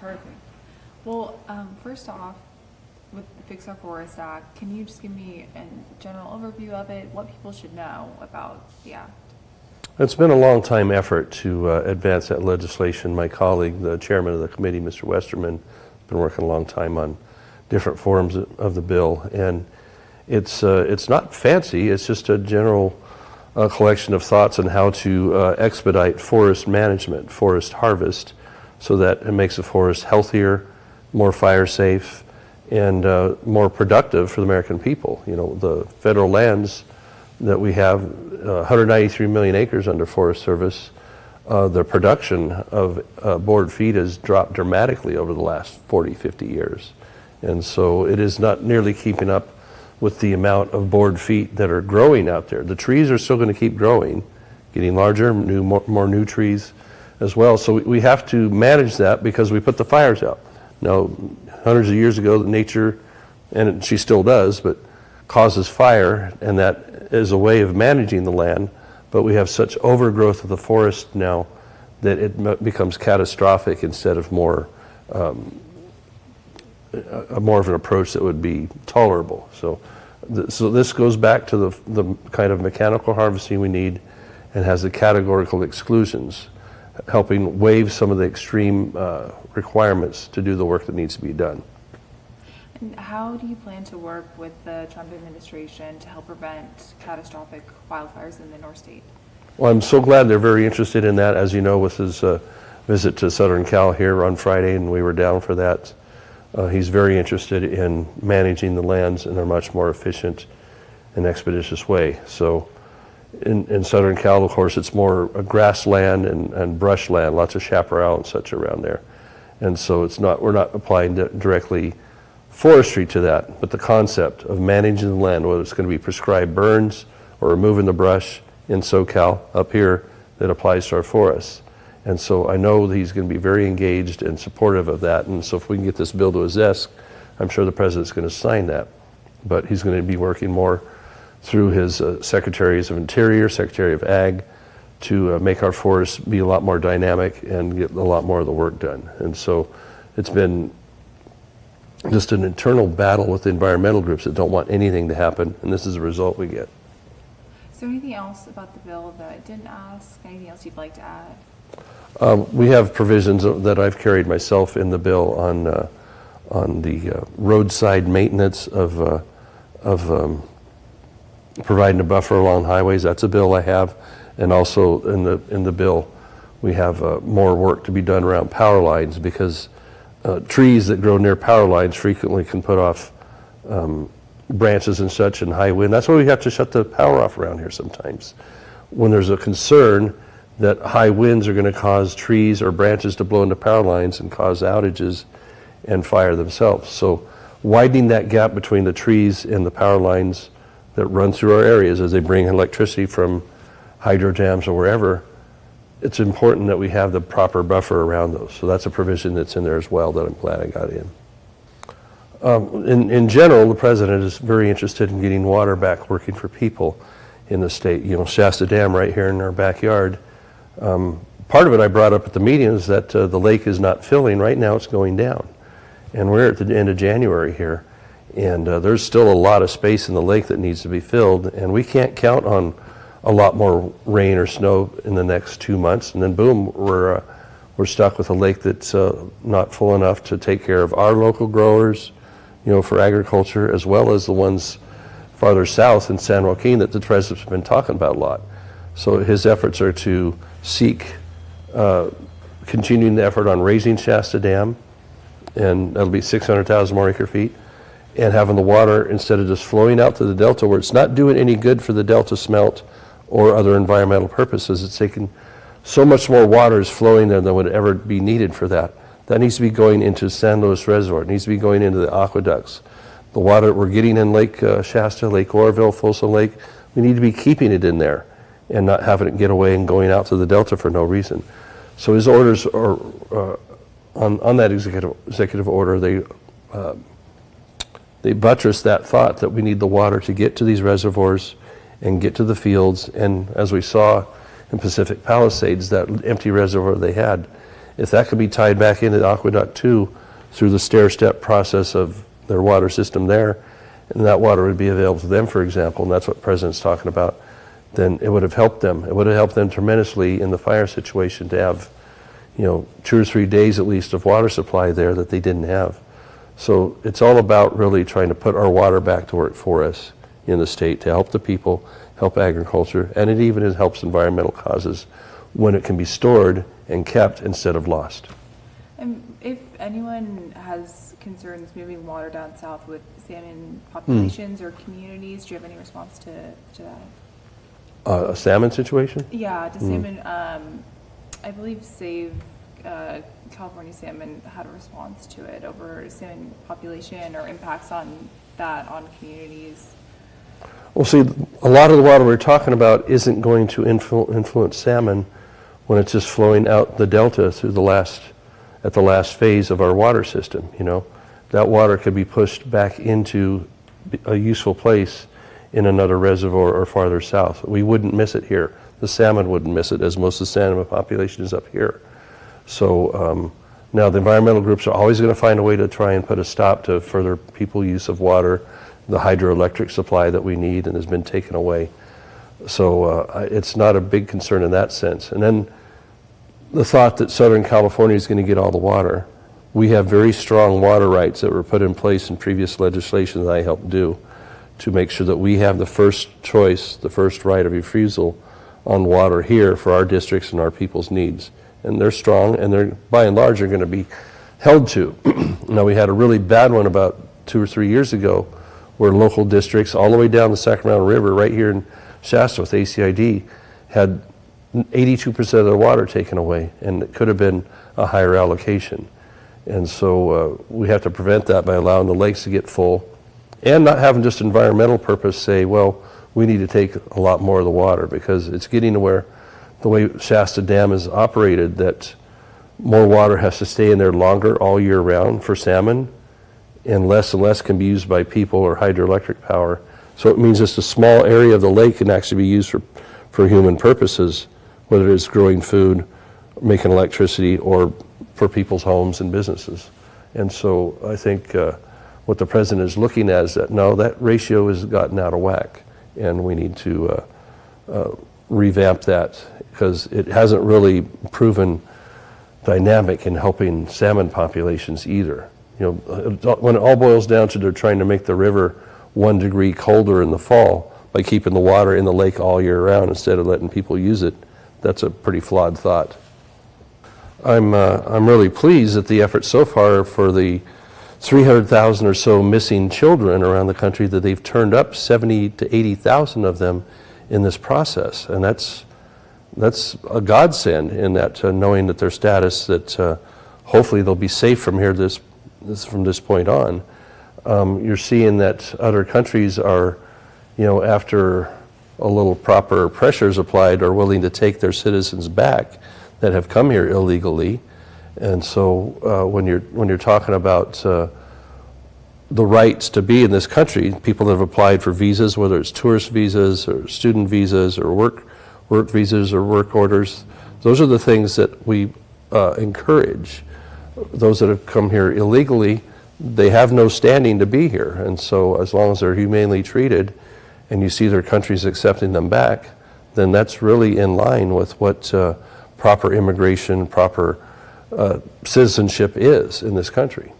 Perfect. Well, first off, with the Fix Our Forest Act, can you just give me a general overview of it, what people should know about the act? It's been a long time effort to advance that legislation. My colleague, the chairman of the committee, Mr. Westerman, has been working a long time on different forms of the bill. And it's not fancy, it's just a general collection of thoughts on how to expedite forest management, forest harvest, so that it makes the forest healthier, more fire safe, and more productive for the American people. You know, the federal lands that we have, 193 million acres under Forest Service, the production of board feet has dropped dramatically over the last 40, 50 years. And so it is not nearly keeping up with the amount of board feet that are growing out there. The trees are still going to keep growing, getting larger, more new trees as well. So we have to manage that because we put the fires out. Now, hundreds of years ago, nature, and she still does, but causes fire, and that is a way of managing the land. But we have such overgrowth of the forest now that it becomes catastrophic instead of more of an approach that would be tolerable. So this goes back to the kind of mechanical harvesting we need, and has the categorical exclusions, helping waive some of the extreme requirements to do the work that needs to be done. And how do you plan to work with the Trump administration to help prevent catastrophic wildfires in the Northstate? Well, I'm so glad they're very interested in that. As you know, with his visit to Southern Cal here on Friday, and we were down for that, he's very interested in managing the lands in a much more efficient and expeditious way. So in Southern Cal, of course, it's more a grassland and brush land, lots of chaparral and such around there. And so we're not applying directly forestry to that, but the concept of managing the land, whether it's going to be prescribed burns or removing the brush in SoCal up here, that applies to our forests. And so I know that he's going to be very engaged and supportive of that. And so if we can get this bill to his desk, I'm sure the president's going to sign that. But he's going to be working more through his Secretaries of Interior, Secretary of Ag, to make our forests be a lot more dynamic and get a lot more of the work done. And so it's been just an internal battle with the environmental groups that don't want anything to happen, and this is the result we get. Is there anything else about the bill that I didn't ask? Anything else you'd like to add? We have provisions that I've carried myself in the bill on the roadside maintenance of providing a buffer along highways. That's a bill I have. And also in the bill, we have more work to be done around power lines, because trees that grow near power lines frequently can put off branches and such in high wind. That's why we have to shut the power off around here sometimes, when there's a concern that high winds are going to cause trees or branches to blow into power lines and cause outages and fire themselves. So widening that gap between the trees and the power lines that run through our areas as they bring electricity from hydro dams or wherever, it's important that we have the proper buffer around those. So that's a provision that's in there as well that I'm glad I got in. In general, the president is very interested in getting water back working for people in the state. You know, Shasta Dam right here in our backyard. Part of it I brought up at the meeting is that the lake is not filling. Right now it's going down. And we're at the end of January here. And there's still a lot of space in the lake that needs to be filled. And we can't count on a lot more rain or snow in the next 2 months. And then boom, we're stuck with a lake that's not full enough to take care of our local growers, you know, for agriculture, as well as the ones farther south in San Joaquin that the president's been talking about a lot. So his efforts are to seek continuing the effort on raising Shasta Dam, and that'll be 600,000 more acre feet, and having the water, instead of just flowing out to the delta where it's not doing any good for the delta smelt or other environmental purposes, it's taking so much more water is flowing there than would ever be needed for that. That needs to be going into San Luis Reservoir. It needs to be going into the aqueducts. The water that we're getting in Lake Shasta, Lake Oroville, Folsom Lake, we need to be keeping it in there and not having it get away and going out to the delta for no reason. So his orders are on that executive order. They buttress that thought that we need the water to get to these reservoirs and get to the fields. And as we saw in Pacific Palisades, that empty reservoir they had If that could be tied back into Aqueduct 2 through the stair-step process of their water system there, and that water would be available to them, for example, and that's what the President's talking about, then it would have helped them. It would have helped them tremendously in the fire situation to have, 2 or 3 days at least of water supply there that they didn't have. So it's all about really trying to put our water back to work for us in the state to help the people, help agriculture, and it even helps environmental causes when it can be stored and kept instead of lost. And if anyone has concerns moving water down south with salmon populations or communities, do you have any response to that? A salmon situation? Yeah, to salmon, I believe Save California Salmon had a response to it over salmon population or impacts on that on communities. Well, see, a lot of the water we're talking about isn't going to influence salmon when it's just flowing out the delta through at the last phase of our water system. That water could be pushed back into a useful place in another reservoir or farther south. We wouldn't miss it here. The salmon wouldn't miss it, as most of the salmon population is up here. So now the environmental groups are always going to find a way to try and put a stop to further people use of water, the hydroelectric supply that we need and has been taken away. So it's not a big concern in that sense. And then the thought that Southern California is going to get all the water. We have very strong water rights that were put in place in previous legislation that I helped do to make sure that we have the first choice, the first right of refusal on water here for our districts and our people's needs. And they're strong, and they're, by and large, are going to be held to. Now, we had a really bad one about 2 or 3 years ago where local districts all the way down the Sacramento River, right here in Shasta with ACID, had 82% of their water taken away, and it could have been a higher allocation. And so we have to prevent that by allowing the lakes to get full and not having just environmental purpose say, well, we need to take a lot more of the water, because it's getting to where the way Shasta Dam is operated that more water has to stay in there longer all year round for salmon, and less can be used by people or hydroelectric power. So it means just a small area of the lake can actually be used for human purposes, whether it's growing food, making electricity, or for people's homes and businesses. And so I think what the President is looking at is that, no, that ratio has gotten out of whack, and we need to revamp that, because it hasn't really proven dynamic in helping salmon populations either. When it all boils down to they're trying to make the river 1 degree colder in the fall by keeping the water in the lake all year round instead of letting people use it, that's a pretty flawed thought. I'm really pleased at the effort so far for the 300,000 or so missing children around the country, that they've turned up 70 to 80,000 of them in this process, and that's a godsend in that knowing that their status, that hopefully they'll be safe from here from this point on. You're seeing that other countries are, after a little proper pressure is applied, are willing to take their citizens back that have come here illegally. And so when you're talking about the rights to be in this country, people that have applied for visas, whether it's tourist visas or student visas or work visas or work orders, those are the things that we encourage. Those that have come here illegally, they have no standing to be here. And so as long as they're humanely treated and you see their countries accepting them back, then that's really in line with what proper immigration, proper citizenship is in this country.